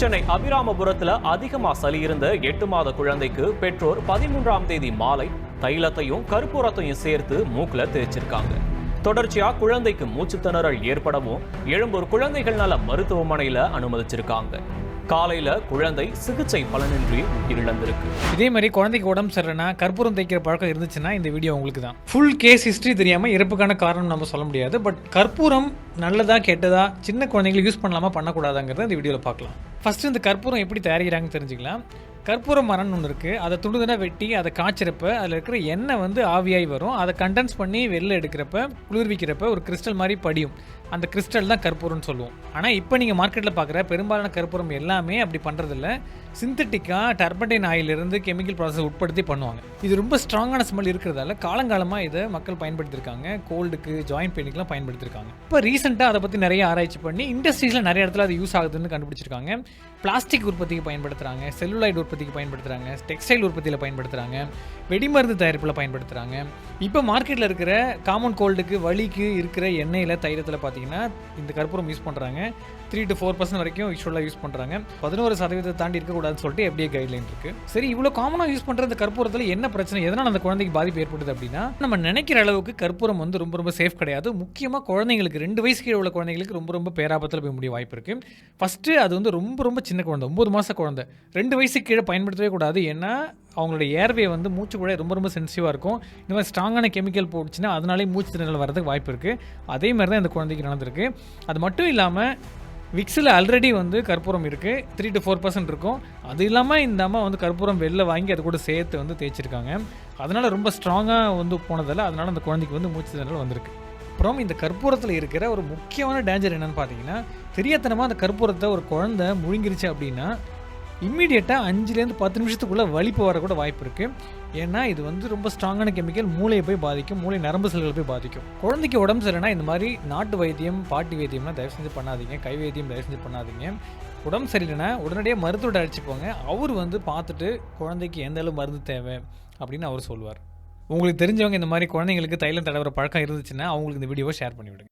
சென்னை அபிராமபுரத்துல அதிகமா சளி இருந்த 8 மாத குழந்தைக்கு பெற்றோர் 13ஆம் தேதி மாலை தைலத்தையும் கற்பூரத்தையும் சேர்த்து மூக்குல தேய்ச்சிருக்காங்க. தொடர்ச்சியா குழந்தைக்கு மூச்சு திணறல் ஏற்படவும் எழும்பூர் குழந்தைகள் நல மருத்துவமனையில அனுமதிச்சிருக்காங்க. காலையில குழந்தை சிகிச்சை பலனின்றி உயிரிழந்திருக்கு. இதே மாதிரி குழந்தைக்கு உடம்பு சரியில்லைனா கற்பூரம் தைக்கிற பழக்கம் இருந்துச்சுன்னா இந்த வீடியோ உங்களுக்கு தான். ஃபுல் கேஸ் ஹிஸ்ட்ரி தெரியாமல் இறப்புக்கான காரணம் நம்ம சொல்ல முடியாது. பட் கற்பூரம் நல்லதா கெட்டதா, சின்ன குழந்தைங்களுக்கு யூஸ் பண்ணலாமா பண்ணக்கூடாதாங்கிறத இந்த வீடியோவில் பார்க்கலாம். ஃபஸ்ட்டு இந்த கற்பூரம் எப்படி தயாரிக்கிறாங்கன்னு தெரிஞ்சுக்கலாம். கற்பூர மரம்னு ஒன்று இருக்குது. அதை துண்டுதுனா வெட்டி அதை காய்ச்சிறப்ப அதில் இருக்கிற எண்ணெய் வந்து ஆவியாகி வரும். அதை கண்டென்ஸ் பண்ணி வெளில எடுக்கிறப்ப குளிர்விக்கிறப்ப ஒரு கிறிஸ்டல் மாதிரி படியும். அந்த கிறிஸ்டல் தான் கற்பூரம்னு சொல்லுவோம். ஆனால் இப்போ நீங்கள் மார்க்கெட்டில் பார்க்குற பெரும்பாலான கற்பூரம் எல்லாமே அப்படி பண்ணுறதில்ல. சிந்தட்டிக்காக டர்பன்டைன் ஆயிலிருந்து கெமிக்கல் ப்ராசஸ் உட்படுத்தி பண்ணுவாங்க. இது ரொம்ப ஸ்ட்ராங்கான ஸ்மெல் இருக்கிறதால காலங்காலமாக இதை மக்கள் பயன்படுத்தியிருக்காங்க. கோல்டுக்கு, ஜாயின்ட் பெயினுக்குலாம் பயன்படுத்தியிருக்காங்க. இப்போ ரீசெண்டாக அதை பற்றி நிறைய ஆராய்ச்சி பண்ணி இண்டஸ்ட்ரீஸில் நிறைய இடத்துல அது யூஸ் ஆகுதுன்னு கண்டுபிடிச்சிருக்காங்க. பிளாஸ்டிக் உற்பத்திக்கு பயன்படுத்துகிறாங்க, செல்லுலாய்டு உற்பத்திக்கு பயன்படுத்துகிறாங்க, டெக்ஸ்டைல் உற்பத்தியில் பயன்படுத்துகிறாங்க, வெடிமருந்து தயாரிப்பில் பயன்படுத்துகிறாங்க. இப்போ மார்க்கெட்டில் இருக்கிற காமன் கோல்டுக்கு, வலிக்கு இருக்கிற எண்ணெயில், தைலத்தில் பார்த்தீங்கன்னா இந்த கற்பூரம் யூஸ் பண்ணுறாங்க. 3 to 4% வரைக்கும் யூஸ்வலாக யூஸ் பண்ணுறாங்க. 11% தாண்டி இருக்கக்கூடாதுன்னு சொல்லிட்டு FDA கைட்லைன் இருக்குது. சரி, இவ்வளோ காமனாக யூஸ் பண்ணுற இந்த கற்பூரத்தில் என்ன பிரச்சனை, எதனால் அந்த குழந்தைக்கு பாதிப்பு ஏற்படுது அப்படின்னா, நம்ம நினைக்கிற அளவுக்கு கற்பூரம் வந்து ரொம்ப ரொம்ப சேஃப் கிடையாது. முக்கியமாக குழந்தைங்களுக்கு 2 வயசு கீழே உள்ள குழந்தைங்களுக்கு ரொம்ப ரொம்ப பேராபத்தில் போய் முடிய வாய்ப்பு இருக்குது. ஃபஸ்ட்டு அது வந்து ரொம்ப ரொம்ப சின்ன குழந்தை, 9 மாத குழந்தை. 2 வயசுக்கு கீழே பயன்படுத்தவே கூடாது. ஏன்னா அவங்களோட ஏர்வே வந்து மூச்சு கூட ரொம்ப ரொம்ப சென்சிட்டிவாக இருக்கும். இந்த மாதிரி ஸ்ட்ராங்கான கெமிக்கல் போட்டுச்சுன்னா அதனாலே மூச்சு திணறல் வரதுக்கு வாய்ப்பு இருக்குது. அதே மாதிரி தான் இந்த குழந்தைக்கு நடந்திருக்கு. அது மட்டும் இல்லாமல் விக்ஸில் ஆல்ரெடி வந்து கற்பூரம் இருக்குது, 3 to 4% இருக்கும். அது இல்லாமல் இந்த அம்மா வந்து கற்பூரம் வெளில வாங்கி அது கூட சேர்த்து வந்து தேய்ச்சிருக்காங்க. அதனால் ரொம்ப ஸ்ட்ராங்காக வந்து போனதில்ல. அதனால் அந்த குழந்தைக்கு வந்து மூச்சு திணறல் வந்திருக்கு. அப்புறம் இந்த கற்பூரத்தில் இருக்கிற ஒரு முக்கியமான டேஞ்சர் என்னென்னு பார்த்தீங்கன்னா, தெரியாதனமாக அந்த கற்பூரத்தை ஒரு குழந்தை முழுங்கிருச்சு அப்படின்னா இம்மீடியட்டாக 5லேருந்து 10 நிமிஷத்துக்குள்ளே வலிப்பு வர கூட வாய்ப்பு இருக்குது. ஏன்னா இது வந்து ரொம்ப ஸ்ட்ராங்கான கெமிக்கல், மூளையை போய் பாதிக்கும், மூளை நரம்பு செல்களை போய் பாதிக்கும். குழந்தைக்கு உடம்பு சரியில்லைனா இந்த மாதிரி நாட்டு வைத்தியம், பாட்டி வைத்தியம்லாம் தயவு செஞ்சு பண்ணாதீங்க. கை வைத்தியம் தயவு செஞ்சு பண்ணாதீங்க. உடம்பு சரியில்லைனா உடனடியாக மருத்துவரை அழைச்சிப்போங்க. அவர் வந்து பார்த்துட்டு குழந்தைக்கு எந்த அளவு மருந்து தேவை அப்படின்னு அவர் சொல்லுவார். உங்களுக்கு தெரிஞ்சவங்க இந்த மாதிரி குழந்தைங்களுக்கு தைலம் தடவுற பழக்கம் இருந்துச்சுன்னா அவங்களுக்கு இந்த வீடியோவை ஷேர் பண்ணிவிடுங்க.